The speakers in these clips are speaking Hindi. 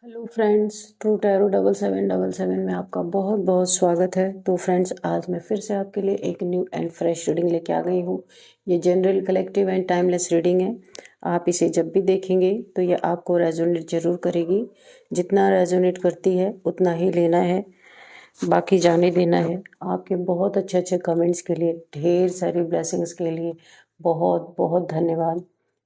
हेलो फ्रेंड्स, ट्रू टैरो 7777 में आपका बहुत बहुत स्वागत है। तो फ्रेंड्स, आज मैं फिर से आपके लिए एक न्यू एंड फ्रेश रीडिंग लेके आ गई हूँ। ये general, collective and timeless reading है। आप इसे जब भी देखेंगे तो ये आपको रेजोनेट जरूर करेगी। जितना रेजोनेट करती है उतना ही लेना है, बाकी जाने देना है। आपके बहुत अच्छे अच्छे कमेंट्स के लिए, ढेर सारी ब्लेसिंग्स के लिए बहुत बहुत धन्यवाद।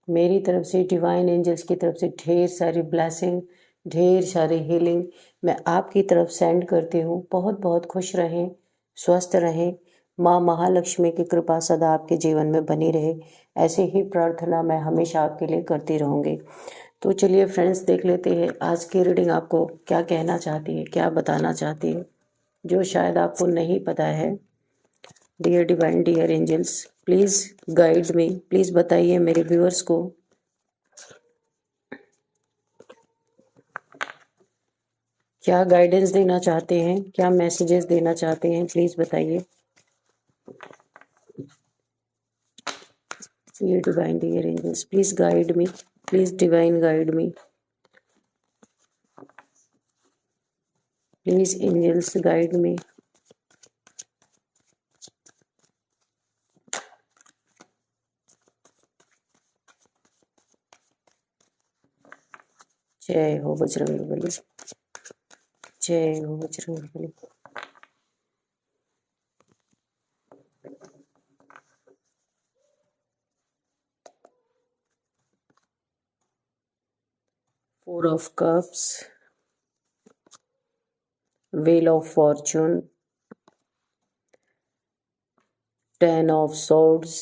मेरी तरफ से, डिवाइन एंजल्स की तरफ से ढेर सारी ब्लेसिंग, ढेर सारी हीलिंग मैं आपकी तरफ सेंड करती हूँ। बहुत बहुत खुश रहें, स्वस्थ रहें। माँ महालक्ष्मी की कृपा सदा आपके जीवन में बनी रहे, ऐसे ही प्रार्थना मैं हमेशा आपके लिए करती रहूँगी। तो चलिए फ्रेंड्स, देख लेते हैं आज की रीडिंग आपको क्या कहना चाहती है, क्या बताना चाहती है, जो शायद आपको नहीं पता है। Dear divine, dear angels, please guide me, please बताइए मेरे व्यूअर्स को क्या गाइडेंस देना चाहते हैं, क्या मैसेजेस देना चाहते हैं, प्लीज़ बताइए। ये divine, dear angels, please guide me, please divine guide me, please angels guide me. जय हो बजरंगबली, जय हो Bajrangbali. Four of cups, wheel of fortune, 10 of swords,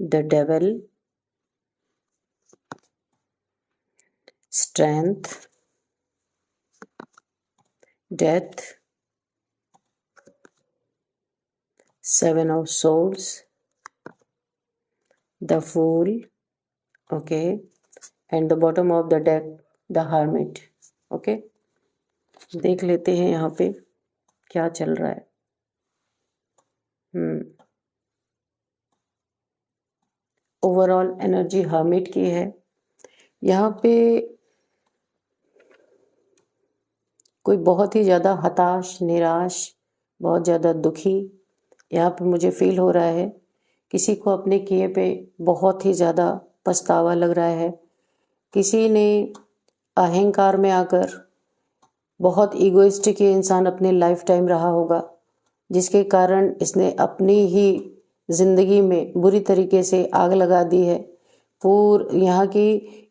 the devil, strength, death, 7 of swords, the fool, okay, and the bottom of the deck, the hermit, okay। देख लेते हैं यहाँ पे क्या चल रहा है। ओवरऑल एनर्जी हर्मिट की है। यहाँ पे कोई बहुत ही ज़्यादा हताश, निराश, बहुत ज़्यादा दुखी यहाँ पे मुझे फील हो रहा है। किसी को अपने किए पे बहुत ही ज़्यादा पछतावा लग रहा है। किसी ने अहंकार में आकर, बहुत ईगोइस्टिक ये इंसान अपने लाइफ टाइम रहा होगा, जिसके कारण इसने अपनी ही ज़िंदगी में बुरी तरीके से आग लगा दी है।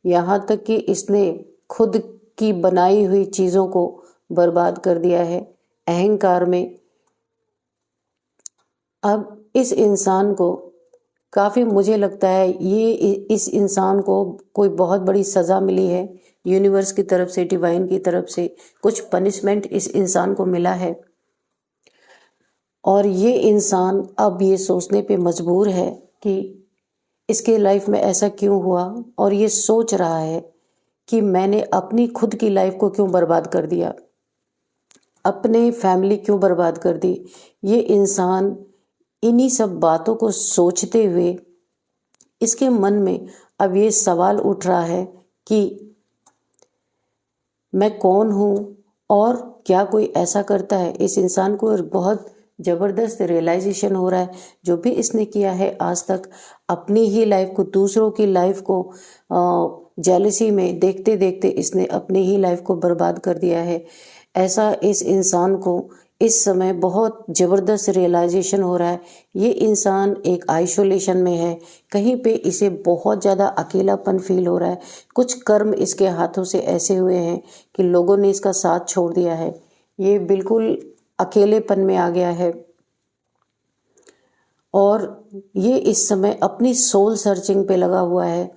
यहाँ तक कि इसने खुद की बनाई हुई चीज़ों को बर्बाद कर दिया है अहंकार में। अब इस इंसान को काफ़ी, मुझे लगता है ये इस इंसान को कोई बहुत बड़ी सज़ा मिली है यूनिवर्स की तरफ से, डिवाइन की तरफ से कुछ पनिशमेंट इस इंसान को मिला है। और ये इंसान अब ये सोचने पे मजबूर है कि इसके लाइफ में ऐसा क्यों हुआ, और ये सोच रहा है कि मैंने अपनी खुद की लाइफ को क्यों बर्बाद कर दिया, अपने फैमिली क्यों बर्बाद कर दी। ये इंसान इन्हीं सब बातों को सोचते हुए इसके मन में अब ये सवाल उठ रहा है कि मैं कौन हूँ और क्या कोई ऐसा करता है। इस इंसान को बहुत ज़बरदस्त रियलाइजेशन हो रहा है, जो भी इसने किया है आज तक, अपनी ही लाइफ को, दूसरों की लाइफ को जेलसी में देखते देखते इसने अपनी ही लाइफ को बर्बाद कर दिया है। ऐसा इस इंसान को इस समय बहुत ज़बरदस्त रियलाइजेशन हो रहा है। ये इंसान एक आइसोलेशन में है, कहीं पे इसे बहुत ज़्यादा अकेलापन फील हो रहा है। कुछ कर्म इसके हाथों से ऐसे हुए हैं कि लोगों ने इसका साथ छोड़ दिया है। ये बिल्कुल अकेलेपन में आ गया है और ये इस समय अपनी सोल सर्चिंग पे लगा हुआ है,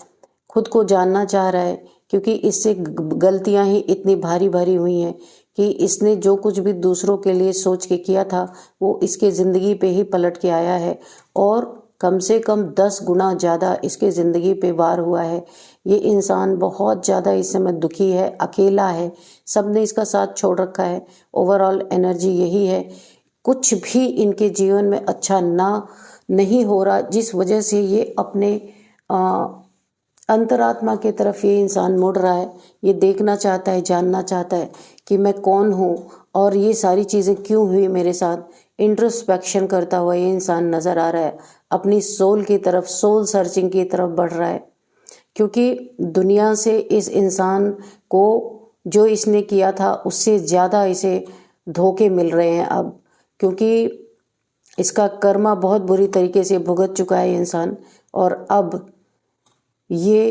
खुद को जानना चाह रहा है, क्योंकि इससे गलतियां ही इतनी भारी भारी हुई हैं कि इसने जो कुछ भी दूसरों के लिए सोच के किया था वो इसके ज़िंदगी पे ही पलट के आया है, और कम से कम 10 गुना ज़्यादा इसके ज़िंदगी पे वार हुआ है। ये इंसान बहुत ज़्यादा इस समय दुखी है, अकेला है, सब ने इसका साथ छोड़ रखा है। ओवरऑल एनर्जी यही है, कुछ भी इनके जीवन में अच्छा नहीं हो रहा, जिस वजह से ये अपने अंतरात्मा की तरफ ये इंसान मुड़ रहा है। ये देखना चाहता है, जानना चाहता है कि मैं कौन हूँ और ये सारी चीज़ें क्यों हुई मेरे साथ। इंट्रोस्पेक्शन करता हुआ ये इंसान नज़र आ रहा है, अपनी सोल की तरफ, सोल सर्चिंग की तरफ बढ़ रहा है। क्योंकि दुनिया से इस इंसान को जो इसने किया था उससे ज़्यादा इसे धोखे मिल रहे हैं अब, क्योंकि इसका कर्मा बहुत बुरी तरीके से भुगत चुका है इंसान। और अब ये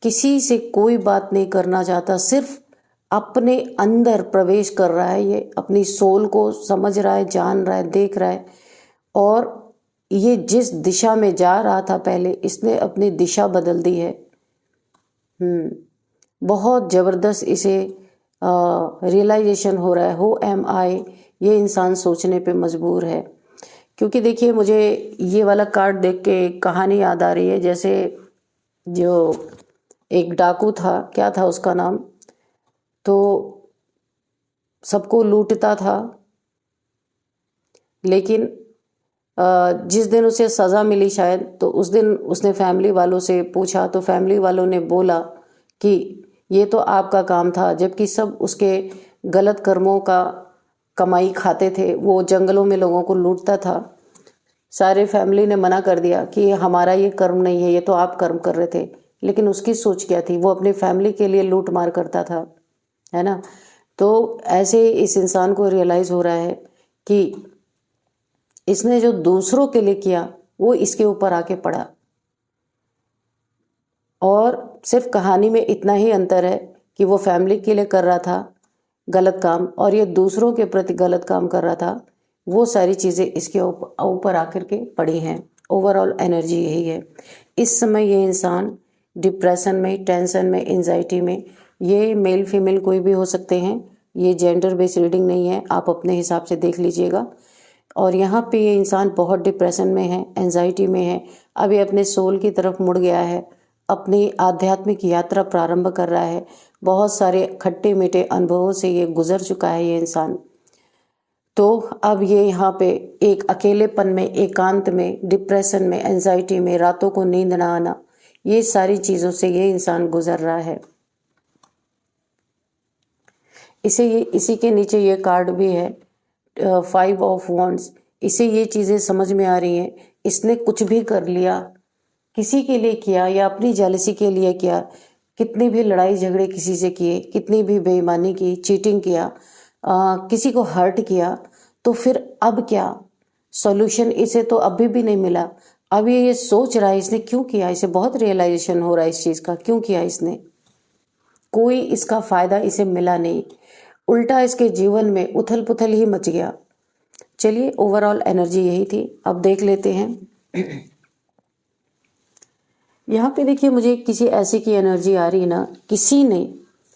किसी से कोई बात नहीं करना चाहता, सिर्फ अपने अंदर प्रवेश कर रहा है। ये अपनी सोल को समझ रहा है, जान रहा है, देख रहा है। और ये जिस दिशा में जा रहा था पहले, इसने अपनी दिशा बदल दी है। बहुत ज़बरदस्त इसे रियलाइजेशन हो रहा है, हु एम आई, ये इंसान सोचने पे मजबूर है। क्योंकि देखिए, मुझे ये वाला कार्ड देख के कहानी याद आ रही है। जैसे जो एक डाकू था, क्या था उसका नाम, तो सबको लूटता था, लेकिन जिस दिन उसे सज़ा मिली शायद, तो उस दिन उसने फैमिली वालों से पूछा, तो फैमिली वालों ने बोला कि ये तो आपका काम था, जबकि सब उसके गलत कर्मों का कमाई खाते थे। वो जंगलों में लोगों को लूटता था। सारे फैमिली ने मना कर दिया कि हमारा ये कर्म नहीं है, ये तो आप कर्म कर रहे थे। लेकिन उसकी सोच क्या थी, वो अपनी फैमिली के लिए लूट मार करता था, है ना। तो ऐसे इस इंसान को रियलाइज़ हो रहा है कि इसने जो दूसरों के लिए किया वो इसके ऊपर आके पड़ा। और सिर्फ कहानी में इतना ही अंतर है कि वो फैमिली के लिए कर रहा था गलत काम, और ये दूसरों के प्रति गलत काम कर रहा था। वो सारी चीज़ें इसके ऊपर आकर के पड़ी हैं। ओवरऑल एनर्जी यही है। इस समय ये इंसान डिप्रेशन में, टेंशन में, एंजाइटी में, ये मेल फीमेल कोई भी हो सकते हैं। ये जेंडर बेस्ड रीडिंग नहीं है, आप अपने हिसाब से देख लीजिएगा। और यहाँ पे ये इंसान बहुत डिप्रेशन में है, एंजाइटी में है। अब ये अपने सोल की तरफ मुड़ गया है, अपनी आध्यात्मिक यात्रा प्रारंभ कर रहा है। बहुत सारे खट्टे मीठे अनुभवों से ये गुजर चुका है ये इंसान। तो अब ये यहाँ पे एक अकेलेपन में, एकांत में, डिप्रेशन में, एंजाइटी में, रातों को नींद ना आना, ये सारी चीज़ों से ये इंसान गुजर रहा है। इसी के नीचे ये कार्ड भी है, 5 ऑफ वॉन्ड्स। इसे ये चीज़ें समझ में आ रही हैं, इसने कुछ भी कर लिया, किसी के लिए किया या अपनी जेलसी के लिए किया, कितनी भी लड़ाई झगड़े किसी से किए, कितनी भी बेईमानी की, चीटिंग किया, किसी को हर्ट किया, तो फिर अब क्या सॉल्यूशन इसे तो अभी भी नहीं मिला। अब ये सोच रहा है इसने क्यों किया, इसे बहुत रियलाइजेशन हो रहा है इस चीज़ का, क्यों किया इसने। कोई इसका फायदा इसे मिला नहीं, उल्टा इसके जीवन में उथल पुथल ही मच गया। चलिए, ओवरऑल एनर्जी यही थी। अब देख लेते हैं। यहाँ पे देखिए, मुझे किसी ऐसे की एनर्जी आ रही ना, किसी ने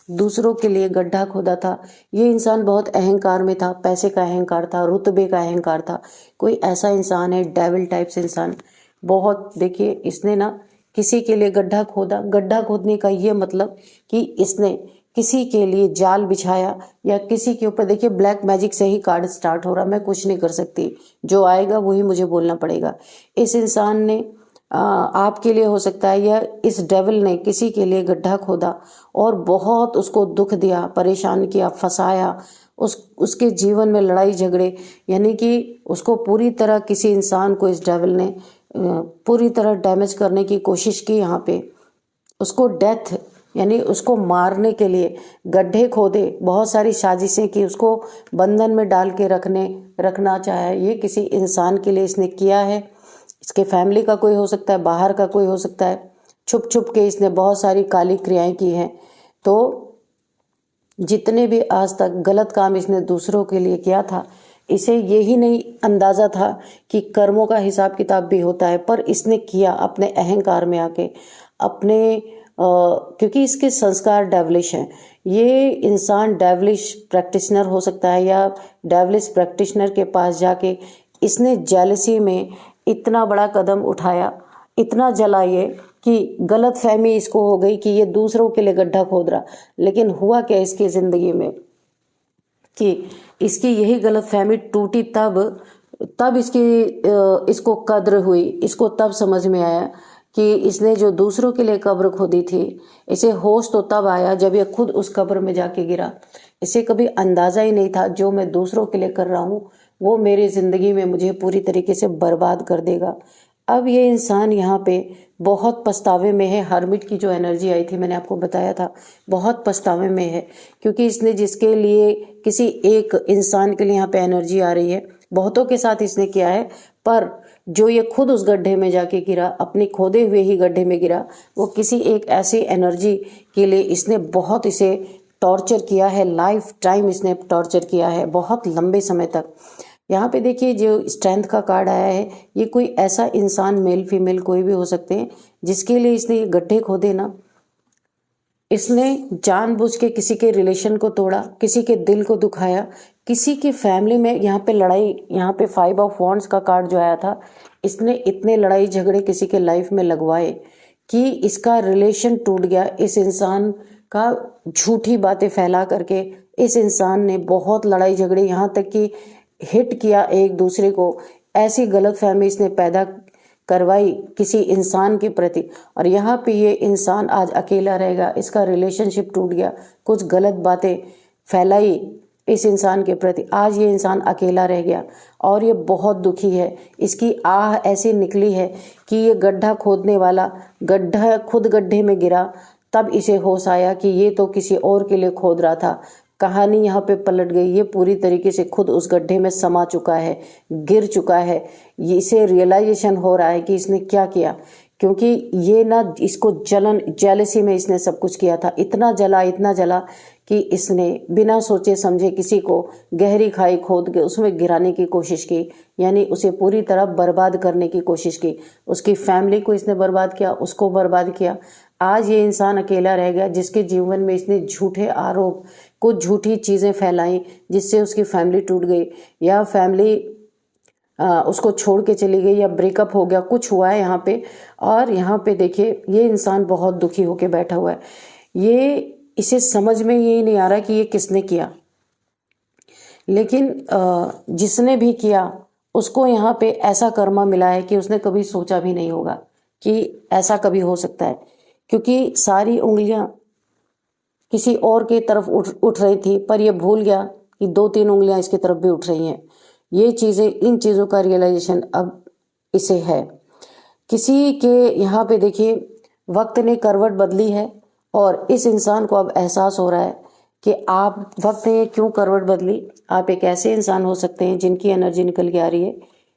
दूसरों के लिए गड्ढा खोदा था। ये इंसान बहुत अहंकार में था, पैसे का अहंकार था, रुतबे का अहंकार था। कोई ऐसा इंसान है, डेविल टाइप्स इंसान बहुत। देखिए, इसने ना किसी के लिए गड्ढा खोदा। गड्ढा खोदने का ये मतलब कि इसने किसी के लिए जाल बिछाया या किसी के ऊपर। देखिए, ब्लैक मैजिक से ही कार्ड स्टार्ट हो रहा, मैं कुछ नहीं कर सकती, जो आएगा वही मुझे बोलना पड़ेगा। इस इंसान ने आपके लिए हो सकता है, या इस डेविल ने किसी के लिए गड्ढा खोदा और बहुत उसको दुख दिया, परेशान किया, फंसाया, उसके जीवन में लड़ाई झगड़े, यानी कि उसको पूरी तरह, किसी इंसान को इस डेविल ने पूरी तरह डैमेज करने की कोशिश की। यहाँ पे उसको डेथ, यानी उसको मारने के लिए गड्ढे खोदे, बहुत सारी साजिशें की, उसको बंधन में डाल के रखना चाहा। ये किसी इंसान के लिए इसने किया है। इसके फैमिली का कोई हो सकता है, बाहर का कोई हो सकता है। छुप छुप के इसने बहुत सारी काली क्रियाएं की हैं। तो जितने भी आज तक गलत काम इसने दूसरों के लिए किया था, इसे यही नहीं अंदाज़ा था कि कर्मों का हिसाब किताब भी होता है, पर इसने किया अपने अहंकार में आके, अपने क्योंकि इसके संस्कार डेवलिश हैं। ये इंसान डेवलिश प्रैक्टिशनर हो सकता है, या डेवलिश प्रैक्टिशनर के पास जाके इसने जेलसी में इतना बड़ा कदम उठाया, इतना जला ये कि गलत फहमी इसको हो गई कि ये दूसरों के लिए गड्ढा खोद रहा। लेकिन हुआ क्या इसकी ज़िंदगी में कि इसकी यही गलत फहमी टूटी, तब इसकी इसको कद्र हुई, इसको तब समझ में आया कि इसने जो दूसरों के लिए कब्र खोदी थी, इसे होश तो तब आया जब ये खुद उस कब्र में जाके गिरा। इसे कभी अंदाजा ही नहीं था जो मैं दूसरों के लिए कर रहा हूँ वो मेरी जिंदगी में मुझे पूरी तरीके से बर्बाद कर देगा। अब ये इंसान यहाँ पे बहुत पछतावे में है। हर्मिट की जो एनर्जी आई थी मैंने आपको बताया था, बहुत पछतावे में है, क्योंकि इसने जिसके लिए किसी एक इंसान के लिए यहाँ पे एनर्जी आ रही है, बहुतों के साथ इसने किया है, पर जो ये खुद उस गड्ढे में जाके गिरा, अपने खोदे हुए ही गड्ढे में गिरा, वो किसी एक ऐसी एनर्जी के लिए इसने बहुत इसे टॉर्चर किया है। लाइफ टाइम इसने टॉर्चर किया है, बहुत लंबे समय तक। यहाँ पे देखिए जो स्ट्रेंथ का कार्ड आया है, ये कोई ऐसा इंसान, मेल फीमेल कोई भी हो सकते हैं, जिसके लिए इसने ये गड्ढे खोदे ना, इसने जानबूझ के किसी के रिलेशन को तोड़ा, किसी के दिल को दुखाया, किसी की फैमिली में यहाँ पे लड़ाई। यहाँ पे 5 ऑफ वॉन्ड्स का कार्ड जो आया था, इसने इतने लड़ाई झगड़े किसी के लाइफ में लगवाए कि इसका रिलेशन टूट गया। इस इंसान का झूठी बातें फैला करके इस इंसान ने बहुत लड़ाई झगड़े, यहाँ तक कि हिट किया एक दूसरे को। ऐसी गलतफहमी इसने पैदा करवाई किसी इंसान के प्रति, और यहाँ पे ये इंसान आज अकेला रहेगा। इसका रिलेशनशिप टूट गया, कुछ गलत बातें फैलाई इस इंसान के प्रति, आज ये इंसान अकेला रह गया और ये बहुत दुखी है। इसकी आह ऐसी निकली है कि ये गड्ढा खोदने वाला खुद गड्ढे में गिरा, तब इसे होश आया कि ये तो किसी और के लिए खोद रहा था। कहानी यहाँ पे पलट गई, ये पूरी तरीके से खुद उस गड्ढे में समा चुका है, गिर चुका है। इसे रियलाइजेशन हो रहा है कि इसने क्या किया, क्योंकि ये ना इसको जेलसी में इसने सब कुछ किया था। इतना जला कि इसने बिना सोचे समझे किसी को गहरी खाई खोद के उसमें गिराने की कोशिश की, यानी उसे पूरी तरह बर्बाद करने की कोशिश की। उसकी फैमिली को इसने बर्बाद किया, उसको बर्बाद किया। आज ये इंसान अकेला रह गया, जिसके जीवन में इसने झूठे आरोप, कुछ झूठी चीज़ें फैलाई, जिससे उसकी फैमिली टूट गई, या फैमिली उसको छोड़ के चली गई, या ब्रेकअप हो गया, कुछ हुआ है यहाँ पे। और यहाँ पे देखिए ये इंसान बहुत दुखी होके बैठा हुआ है। ये इसे समझ में यही नहीं आ रहा कि ये किसने किया, लेकिन जिसने भी किया उसको यहाँ पे ऐसा कर्मा मिला है कि उसने कभी सोचा भी नहीं होगा कि ऐसा कभी हो सकता है, क्योंकि सारी उंगलियां किसी और की तरफ उठ रही थी, पर ये भूल गया कि 2-3 उंगलियां इसकी तरफ भी उठ रही हैं। ये चीज़ें, इन चीज़ों का रियलाइजेशन अब इसे है। किसी के यहाँ पे देखिए वक्त ने करवट बदली है, और इस इंसान को अब एहसास हो रहा है कि आप, वक्त ने क्यों करवट बदली। आप एक ऐसे इंसान हो सकते हैं जिनकी एनर्जी निकल के आ रही है।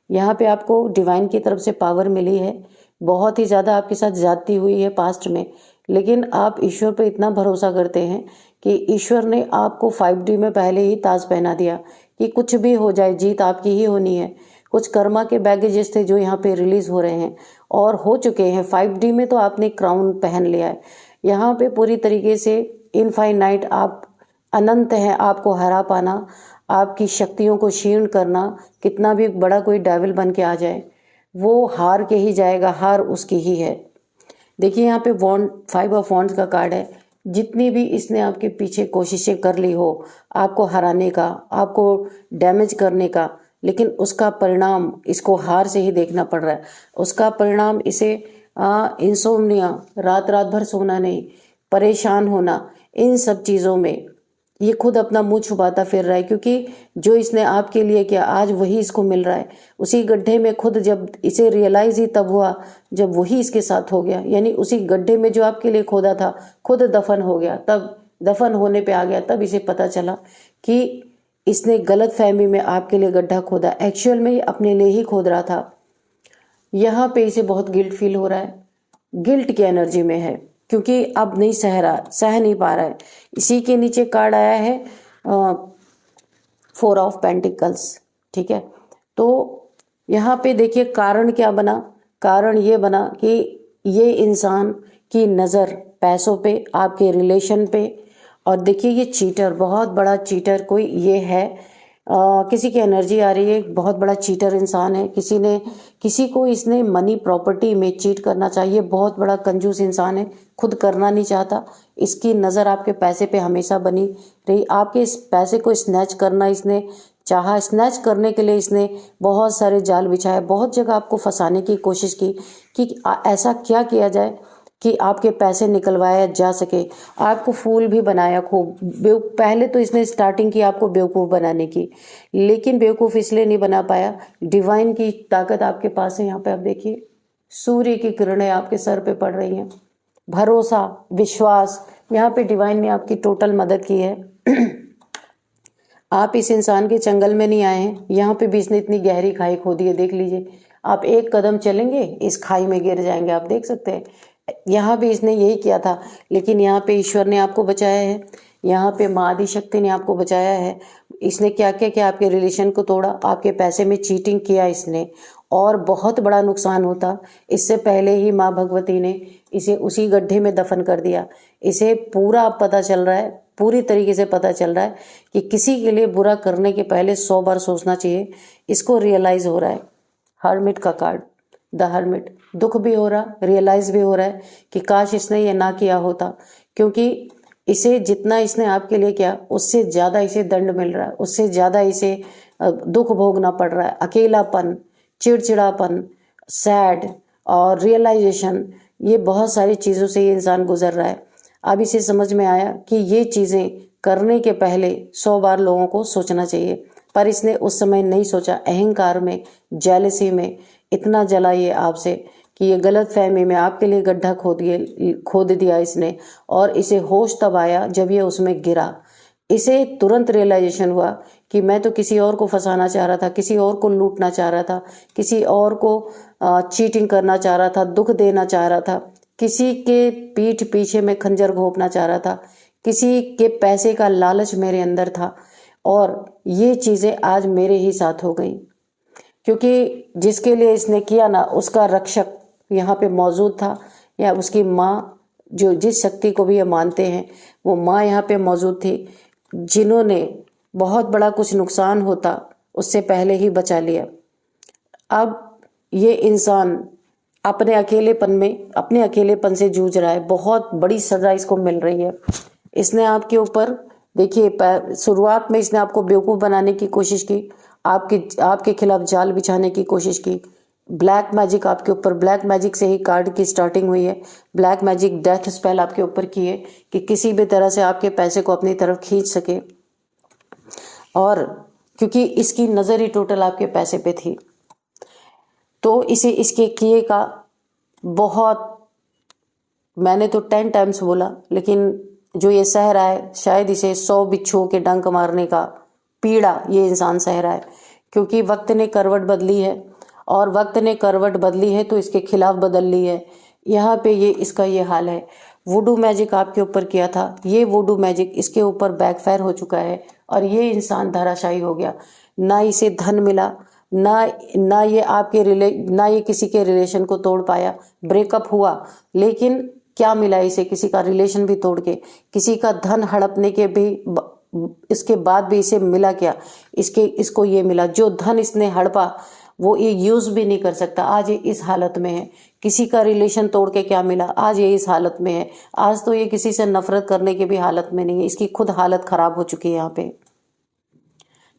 यहाँ पे आपको डिवाइन की तरफ से पावर मिली है, बहुत ही ज़्यादा आपके साथ ज्यादती हुई है पास्ट में, लेकिन आप ईश्वर पे इतना भरोसा करते हैं कि ईश्वर ने आपको 5D में पहले ही ताज पहना दिया कि कुछ भी हो जाए जीत आपकी ही होनी है। कुछ कर्मा के बैगेजेस थे जो यहाँ पे रिलीज हो रहे हैं और हो चुके हैं। 5D में तो आपने क्राउन पहन लिया है, यहाँ पे पूरी तरीके से इनफाइनाइट आप अनंत हैं। आपको हरा पाना, आपकी शक्तियों को क्षीण करना, कितना भी बड़ा कोई डेविल बन के आ जाए वो हार के ही जाएगा, हार उसकी ही है। देखिए यहाँ पे 5 ऑफ वॉन्ड्स का कार्ड है। जितनी भी इसने आपके पीछे कोशिशें कर ली हो आपको हराने का, आपको डैमेज करने का, लेकिन उसका परिणाम इसको हार से ही देखना पड़ रहा है। उसका परिणाम इसे इंसोम्निया, रात भर सोना नहीं, परेशान होना, इन सब चीज़ों में ये खुद अपना मुंह छुपाता फिर रहा है, क्योंकि जो इसने आपके लिए किया आज वही इसको मिल रहा है। उसी गड्ढे में खुद, जब इसे रियलाइज ही तब हुआ जब वही इसके साथ हो गया, यानी उसी गड्ढे में जो आपके लिए खोदा था खुद दफन हो गया। तब दफन होने पे आ गया, तब इसे पता चला कि इसने गलत फहमी में आपके लिए गड्ढा खोदा, एक्चुअल में ये अपने लिए ही खोद रहा था। यहाँ पे इसे बहुत गिल्ट फील हो रहा है, गिल्ट की एनर्जी में है, क्योंकि अब नहीं सह नहीं पा रहा है। इसी के नीचे कार्ड आया है 4 ऑफ पेंटिकल्स, ठीक है। तो यहाँ पे देखिए कारण क्या बना, कारण ये बना कि ये इंसान की नज़र पैसों पे, आपके रिलेशन पे, और देखिए ये चीटर, बहुत बड़ा चीटर कोई ये है। किसी की एनर्जी आ रही है, बहुत बड़ा चीटर इंसान है। किसी को इसने मनी प्रॉपर्टी में चीट करना चाहिए। बहुत बड़ा कंजूस इंसान है, खुद करना नहीं चाहता। इसकी नज़र आपके पैसे पे हमेशा बनी रही, आपके इस पैसे को स्नैच करना इसने चाहा, स्नैच करने के लिए इसने बहुत सारे जाल बिछाए, बहुत जगह आपको फंसाने की कोशिश की कि ऐसा क्या किया जाए कि आपके पैसे निकलवाया जा सके। आपको फूल भी बनाया खूब। पहले तो इसने स्टार्टिंग की आपको बेवकूफ़ बनाने की, लेकिन बेवकूफ़ इसलिए नहीं बना पाया, डिवाइन की ताकत आपके पास है। यहाँ पे आप देखिए, सूर्य की किरणें आपके सर पे पड़ रही हैं। भरोसा, विश्वास, यहाँ पे डिवाइन ने आपकी टोटल मदद की है। आप इस इंसान के चंगल में नहीं आए हैं। यहाँ पे भी इसने इतनी गहरी खाई खोदी है, देख लीजिए। आप एक कदम चलेंगे इस खाई में गिर जाएंगे, आप देख सकते हैं। यहाँ भी इसने यही किया था, लेकिन यहाँ पे ईश्वर ने आपको बचाया है, यहाँ पे माँ आदि शक्ति ने आपको बचाया है। इसने क्या क्या किया, आपके रिलेशन को तोड़ा, आपके पैसे में चीटिंग किया इसने, और बहुत बड़ा नुकसान होता। इससे पहले ही माँ भगवती ने इसे उसी गड्ढे में दफन कर दिया। इसे पूरा अब पता चल रहा है, पूरी तरीके से पता चल रहा है कि किसी के लिए बुरा करने के पहले 100 बार सोचना चाहिए। इसको रियलाइज़ हो रहा है। हर्मिट का कार्ड, द हर्मिट, दुख भी हो रहा, रियलाइज़ भी हो रहा है कि काश इसने ये ना किया होता, क्योंकि इसे जितना इसने आपके लिए किया उससे ज़्यादा इसे दंड मिल रहा है, उससे ज़्यादा इसे दुख भोगना पड़ रहा है। अकेलापन, चिड़चिड़ापन, सैड और रियलाइजेशन, ये बहुत सारी चीज़ों से ये इंसान गुजर रहा है। अब इसे समझ में आया कि ये चीज़ें करने के पहले 100 बार लोगों को सोचना चाहिए, पर इसने उस समय नहीं सोचा। अहंकार में, जेलसी में इतना जला ये आपसे कि ये गलत फहमी में आपके लिए गड्ढा खोद दिया इसने, और इसे होश तब आया जब ये उसमें गिरा। इसे तुरंत रियलाइजेशन हुआ कि मैं तो किसी और को फंसाना चाह रहा था, किसी और को लूटना चाह रहा था, किसी और को चीटिंग करना चाह रहा था, दुख देना चाह रहा था, किसी के पीठ पीछे में खंजर घोंपना चाह रहा था, किसी के पैसे का लालच मेरे अंदर था, और ये चीज़ें आज मेरे ही साथ हो गई। क्योंकि जिसके लिए इसने किया ना, उसका रक्षक यहाँ पे मौजूद था, या उसकी माँ, जो जिस शक्ति को भी ये मानते हैं, वो माँ यहाँ पे मौजूद थी, जिन्होंने बहुत बड़ा कुछ नुकसान होता उससे पहले ही बचा लिया। अब ये इंसान अपने अकेलेपन से जूझ रहा है। बहुत बड़ी सजा इसको मिल रही है। इसने आपके ऊपर, देखिए, शुरुआत में इसने आपको बेवकूफ़ बनाने की कोशिश की, आपके खिलाफ जाल बिछाने की कोशिश की। ब्लैक मैजिक आपके ऊपर, ब्लैक मैजिक से ही कार्ड की स्टार्टिंग हुई है। ब्लैक मैजिक डेथ स्पेल आपके ऊपर की है कि किसी भी तरह से आपके पैसे को अपनी तरफ खींच सके, और क्योंकि इसकी नज़र ही टोटल आपके पैसे पे थी, तो इसे इसके किए का बहुत, मैंने तो 10 टाइम्स बोला, लेकिन जो ये सह रहा है, शायद इसे 100 बिच्छुओं के डंक मारने का पीड़ा ये इंसान सह रहा है। क्योंकि वक्त ने करवट बदली है, और वक्त ने करवट बदली है तो इसके खिलाफ बदल ली है। यहाँ पे इसका ये हाल है। वुडू मैजिक आपके ऊपर किया था, ये वुडू मैजिक इसके ऊपर बैकफायर हो चुका है, और ये इंसान धराशायी हो गया। ना इसे धन मिला, ना ये किसी के रिलेशन को तोड़ पाया। ब्रेकअप हुआ, लेकिन क्या मिला इसे? किसी का रिलेशन भी तोड़ के, किसी का धन हड़पने के भी इसके बाद भी इसे मिला क्या? इसको ये मिला, जो धन इसने हड़पा वो ये यूज़ भी नहीं कर सकता। आज ये इस हालत में है। किसी का रिलेशन तोड़ के क्या मिला? आज ये इस हालत में है। आज तो ये किसी से नफरत करने की भी हालत में नहीं है। इसकी खुद हालत खराब हो चुकी है यहाँ पे,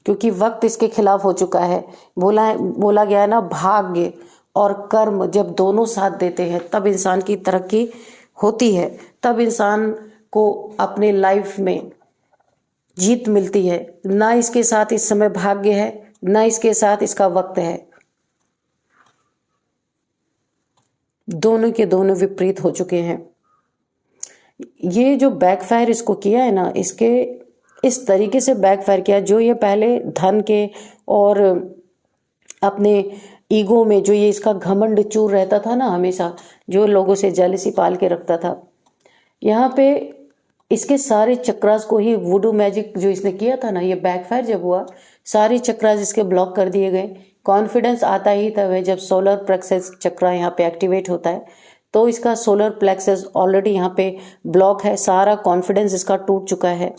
क्योंकि वक्त इसके खिलाफ हो चुका है। बोला गया है ना, भाग्य और कर्म जब दोनों साथ देते हैं तब इंसान की तरक्की होती है, तब इंसान को अपने लाइफ में जीत मिलती है। ना इसके साथ इस समय भाग्य है, ना इसके साथ इसका वक्त है। दोनों के दोनों विपरीत हो चुके हैं। ये जो बैकफायर इसको किया है ना, इसके इस तरीके से बैकफायर किया, जो ये पहले धन के और अपने ईगो में जो ये इसका घमंड चूर रहता था ना, हमेशा जो लोगों से जेलसी पाल के रखता था, यहाँ पे इसके सारे चक्रास को ही वुडू मैजिक जो इसने किया था ना, ये बैकफायर जब हुआ, सारे चक्रास इसके ब्लॉक कर दिए गए। कॉन्फिडेंस आता ही तब है जब सोलर प्लेक्सस चक्रा यहाँ पे एक्टिवेट होता है, तो इसका सोलर प्लेक्सस ऑलरेडी यहाँ पे ब्लॉक है, सारा कॉन्फिडेंस इसका टूट चुका है।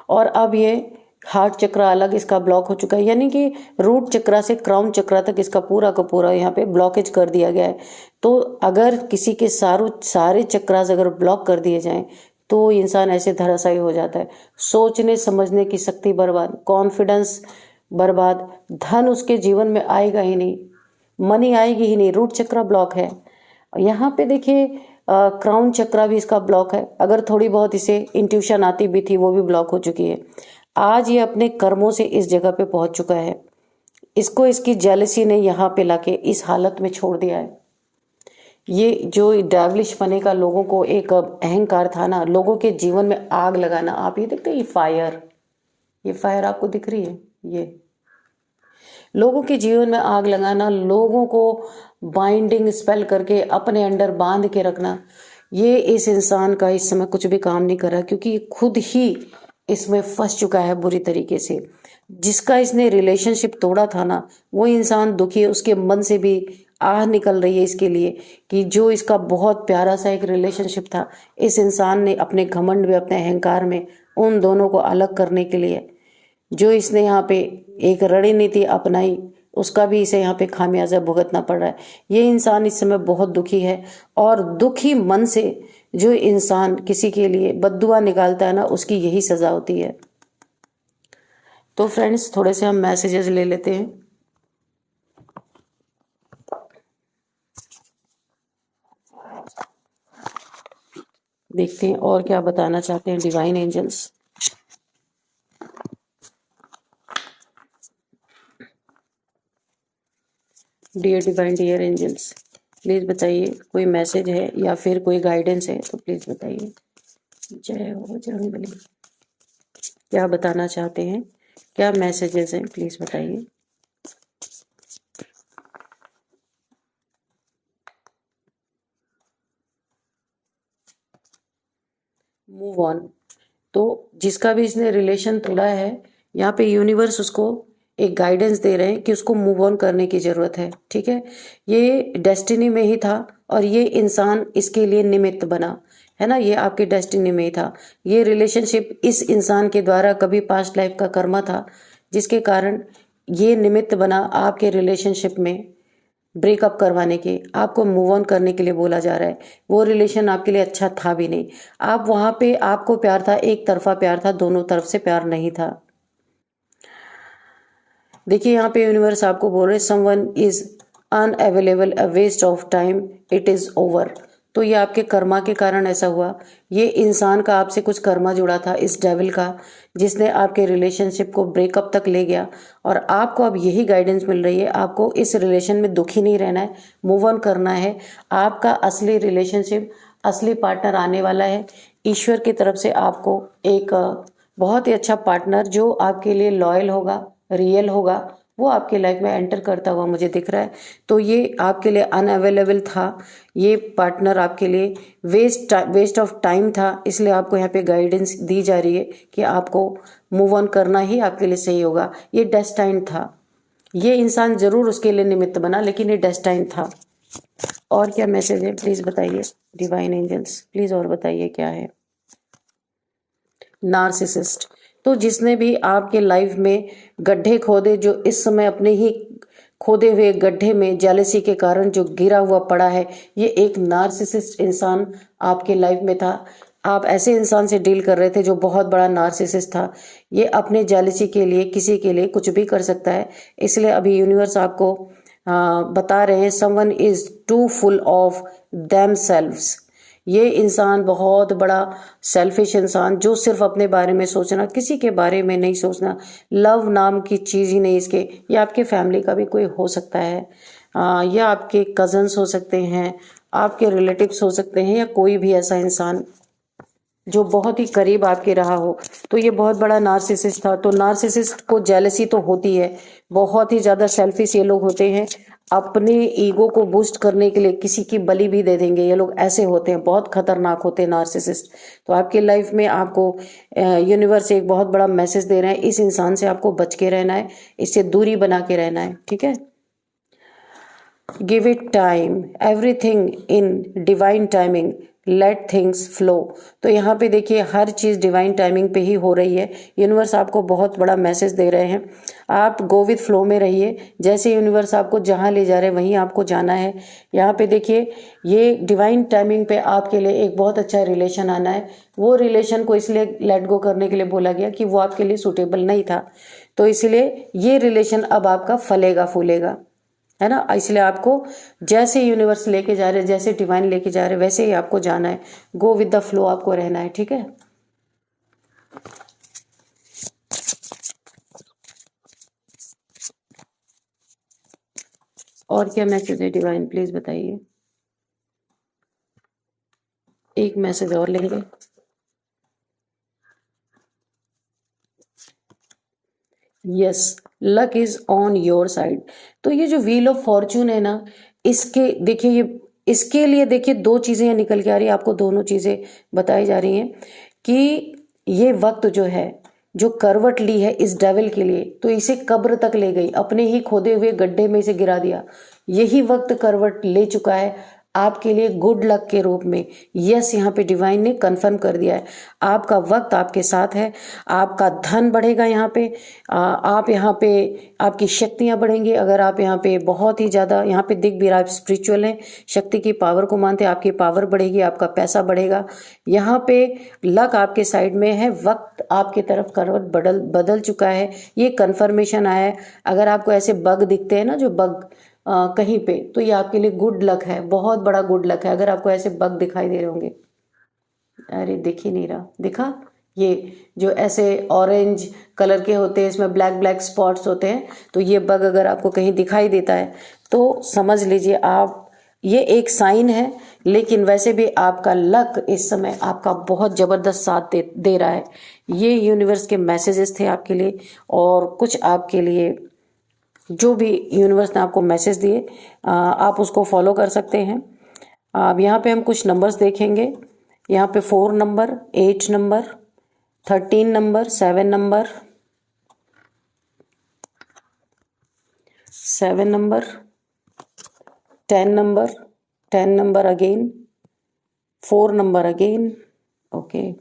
और अब ये हार्ट चक्रा अलग इसका ब्लॉक हो चुका है, यानी कि रूट चक्रा से क्राउन चक्रा तक इसका पूरा का पूरा यहाँ पे ब्लॉकेज कर दिया गया है। तो अगर किसी के सारे चक्रास अगर ब्लॉक कर दिए जाएं तो इंसान ऐसे धराशायी हो जाता है। सोचने समझने की शक्ति बर्बाद, कॉन्फिडेंस बर्बाद, धन उसके जीवन में आएगा ही नहीं, मनी आएगी ही नहीं, रूट चक्र ब्लॉक है। यहाँ पे देखिए क्राउन चक्र भी इसका ब्लॉक है। अगर थोड़ी बहुत इसे इंट्यूशन आती भी थी वो भी ब्लॉक हो चुकी है। आज ये अपने कर्मों से इस जगह पे पहुंच चुका है। इसको इसकी जेलसी ने यहाँ पे लाके इस हालत में छोड़ दिया है। ये जो डेविलिश पने का लोगों को एक अहंकार था ना, लोगों के जीवन में आग लगाना। आप ये देखते हैं ये फायर आपको दिख रही है, ये लोगों के जीवन में आग लगाना, लोगों को बाइंडिंग स्पेल करके अपने अंडर बांध के रखना, ये इस इंसान का इस समय कुछ भी काम नहीं कर रहा, क्योंकि ये खुद ही इसमें फंस चुका है बुरी तरीके से। जिसका इसने रिलेशनशिप तोड़ा था ना, वो इंसान दुखी है, उसके मन से भी आह निकल रही है इसके लिए कि जो इसका बहुत प्यारा सा एक रिलेशनशिप था, इस इंसान ने अपने घमंड में, अपने अहंकार में उन दोनों को अलग करने के लिए जो इसने यहाँ पे एक रणनीति अपनाई, उसका भी इसे यहाँ पे खामियाजा भुगतना पड़ रहा है। ये इंसान इस समय बहुत दुखी है, और दुखी मन से जो इंसान किसी के लिए बद्दुआ निकालता है ना, उसकी यही सजा होती है। तो फ्रेंड्स, थोड़े से हम मैसेजेस ले लेते हैं। देखते हैं और क्या बताना चाहते हैं divine angels. Dear divine, dear angels, please बताइए, कोई मैसेज है या फिर कोई गाइडेंस है तो प्लीज बताइए। जय हो बजरंगबली। क्या बताना चाहते हैं, क्या मैसेजेस हैं, प्लीज बताइए। Move on. तो जिसका भी इसने रिलेशन तोड़ा है, यहाँ पे यूनिवर्स उसको एक गाइडेंस दे रहे हैं कि उसको मूव ऑन करने की जरूरत है। ठीक है, ये डेस्टिनी में ही था और ये इंसान इसके लिए निमित्त बना है ना, ये आपकी डेस्टिनी में ही था। ये रिलेशनशिप इस इंसान के द्वारा कभी पास्ट लाइफ का कर्मा था, जिसके कारण ये निमित्त बना आपके रिलेशनशिप में ब्रेकअप करवाने के, आपको मूव ऑन करने के लिए बोला जा रहा है। वो रिलेशन आपके लिए अच्छा था भी नहीं। आप वहां पे, आपको प्यार था, एक तरफा प्यार था, दोनों तरफ से प्यार नहीं था। देखिए यहाँ पे यूनिवर्स आपको बोल रहे someone is unavailable, a waste of time, it is over. तो ये आपके कर्मा के कारण ऐसा हुआ। ये इंसान का आपसे कुछ कर्मा जुड़ा था, इस डेविल का, जिसने आपके रिलेशनशिप को ब्रेकअप तक ले गया। और आपको अब यही गाइडेंस मिल रही है, आपको इस रिलेशन में दुखी नहीं रहना है, मूव ऑन करना है। आपका असली रिलेशनशिप, असली पार्टनर आने वाला है। ईश्वर की तरफ से आपको एक बहुत ही अच्छा पार्टनर जो आपके लिए लॉयल होगा, रियल होगा, वो आपके लाइफ में एंटर करता हुआ मुझे दिख रहा है। तो ये आपके लिए अनअवेलेबल था, ये पार्टनर आपके लिए वेस्ट ऑफ टाइम था, इसलिए आपको यहाँ पे गाइडेंस दी जा रही है कि आपको मूव ऑन करना ही आपके लिए सही होगा। ये डेस्टाइन था, ये इंसान जरूर उसके लिए निमित्त बना, लेकिन ये डेस्टाइन था। और क्या मैसेज है प्लीज बताइए डिवाइन एंजल्स, प्लीज और बताइए क्या है। नार्सिसिस्ट, तो जिसने भी आपके लाइफ में गड्ढे खोदे, जो इस समय अपने ही खोदे हुए गड्ढे में जेलसी के कारण जो गिरा हुआ पड़ा है, ये एक नार्सिसिस्ट इंसान आपके लाइफ में था। आप ऐसे इंसान से डील कर रहे थे जो बहुत बड़ा नार्सिसिस्ट था। ये अपने जेलसी के लिए किसी के लिए कुछ भी कर सकता है। इसलिए अभी यूनिवर्स आपको बता रहे हैं someone is too full of themselves. ये इंसान बहुत बड़ा सेल्फिश इंसान, जो सिर्फ अपने बारे में सोचना, किसी के बारे में नहीं सोचना। लव नाम की चीज़ ही नहीं इसके। ये आपके फैमिली का भी कोई हो सकता है, या आपके कजन्स हो सकते हैं, आपके रिलेटिव्स हो सकते हैं, या कोई भी ऐसा इंसान जो बहुत ही करीब आपके रहा हो। तो ये बहुत बड़ा नार्सिसिस्ट था। तो नार्सिसिस्ट को जेलसी तो होती है, बहुत ही ज़्यादा सेल्फिश ये लोग होते हैं। अपने ईगो को बूस्ट करने के लिए किसी की बलि भी दे देंगे, ये लोग ऐसे होते हैं, बहुत खतरनाक होते हैं नार्सिसिस्ट। तो आपके लाइफ में आपको यूनिवर्स एक बहुत बड़ा मैसेज दे रहे हैं, इस इंसान से आपको बच के रहना है, इससे दूरी बना के रहना है। ठीक है, give it time, everything in divine timing, let things flow. तो यहाँ पे देखिए हर चीज़ डिवाइन टाइमिंग पे ही हो रही है। यूनिवर्स आपको बहुत बड़ा मैसेज दे रहे हैं, आप गो विथ फ्लो में रहिए। जैसे यूनिवर्स आपको जहाँ ले जा रहे हैं वहीं आपको जाना है। यहाँ पे देखिए ये डिवाइन टाइमिंग पे आपके लिए एक बहुत अच्छा रिलेशन आना है। वो रिलेशन को इसलिए लेट गो करने के लिए बोला गया कि वो आपके लिए सूटेबल नहीं था, तो इसलिए ये रिलेशन अब आपका फलेगा फूलेगा, है ना। इसलिए आपको जैसे यूनिवर्स लेके जा रहे, जैसे डिवाइन लेके जा रहे, वैसे ही आपको जाना है। गो विद द फ्लो आपको रहना है, ठीक है। और क्या मैसेज है डिवाइन, प्लीज बताइए। एक मैसेज और लेंगे। Yes, luck is on your side. तो ये जो व्हील ऑफ फॉर्चून है ना, इसके देखिए ये इसके लिए देखिए दो चीजें निकल के आ रही है, आपको दोनों चीजें बताई जा रही हैं कि ये वक्त जो है, जो करवट ली है इस डेविल के लिए, तो इसे कब्र तक ले गई, अपने ही खोदे हुए गड्ढे में इसे गिरा दिया। यही वक्त करवट ले चुका है आपके लिए गुड लक के रूप में। यस, यहाँ पे डिवाइन ने कंफर्म कर दिया है, आपका वक्त आपके साथ है, आपका धन बढ़ेगा यहाँ पे। आप यहाँ पे आपकी शक्तियाँ बढ़ेंगी। अगर आप यहाँ पे बहुत ही ज़्यादा यहाँ पे दिख भी रहा है स्पिरिचुअल हैं, शक्ति की पावर को मानते हैं, आपकी पावर बढ़ेगी, आपका पैसा बढ़ेगा। यहाँ पे लक आपके साइड में है, वक्त आपकी तरफ करवट बदल चुका है, ये कन्फर्मेशन आया है। अगर आपको ऐसे बग दिखते हैं ना, जो बग कहीं पे, तो ये आपके लिए गुड लक है, बहुत बड़ा गुड लक है। अगर आपको ऐसे बग दिखाई दे रहे होंगे, अरे दिख ही नहीं रहा, दिखा, ये जो ऐसे ऑरेंज कलर के होते हैं, इसमें ब्लैक ब्लैक स्पॉट्स होते हैं, तो ये बग अगर आपको कहीं दिखाई देता है तो समझ लीजिए आप, ये एक साइन है। लेकिन वैसे भी आपका लक इस समय आपका बहुत ज़बरदस्त साथ दे रहा है। ये यूनिवर्स के मैसेजेस थे आपके लिए, और कुछ आपके लिए जो भी यूनिवर्स ने आपको मैसेज दिए आप उसको फॉलो कर सकते हैं। अब यहाँ पे हम कुछ नंबर्स देखेंगे। यहाँ पे 4 number, 8 number, 13 number, 7 number, 7 number, 10 number, 10 number again, 4 number again, okay.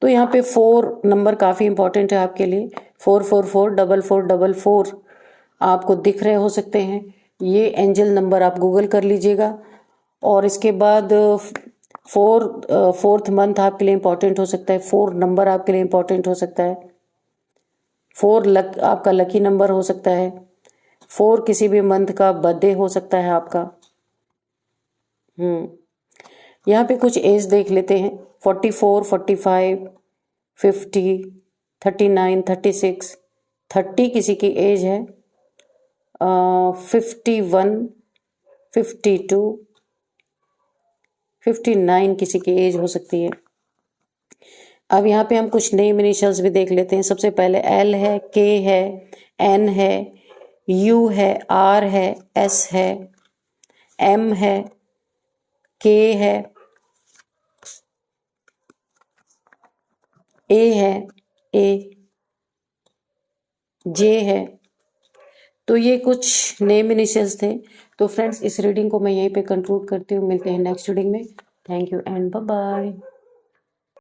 तो यहाँ पे 4 नंबर काफ़ी इंपॉर्टेंट है आपके लिए। 444 4444 आपको दिख रहे हो सकते हैं, ये एंजल नंबर आप गूगल कर लीजिएगा। और इसके बाद फोर्थ मंथ आपके लिए इंपॉर्टेंट हो सकता है, 4 नंबर आपके लिए इंपॉर्टेंट हो सकता है, 4 आपका लकी नंबर हो सकता है, 4 किसी भी मंथ का बर्थडे हो सकता है आपका। यहाँ पे कुछ एज देख लेते हैं, 44, 45, 50, 39, 36, 30 किसी की एज है, 51, 52, 59 किसी की एज हो सकती है। अब यहाँ पे हम कुछ नेम इनिशियल्स भी देख लेते हैं। सबसे पहले एल है, के है, एन है, यू है, आर है, एस है, एम है, के है, ए है, ए, जे है। तो ये कुछ नेम इनिशियल्स थे। तो फ्रेंड्स, इस रीडिंग को मैं यहीं पे कंक्लूड करती हूँ। मिलते हैं नेक्स्ट रीडिंग में। Thank you and bye bye.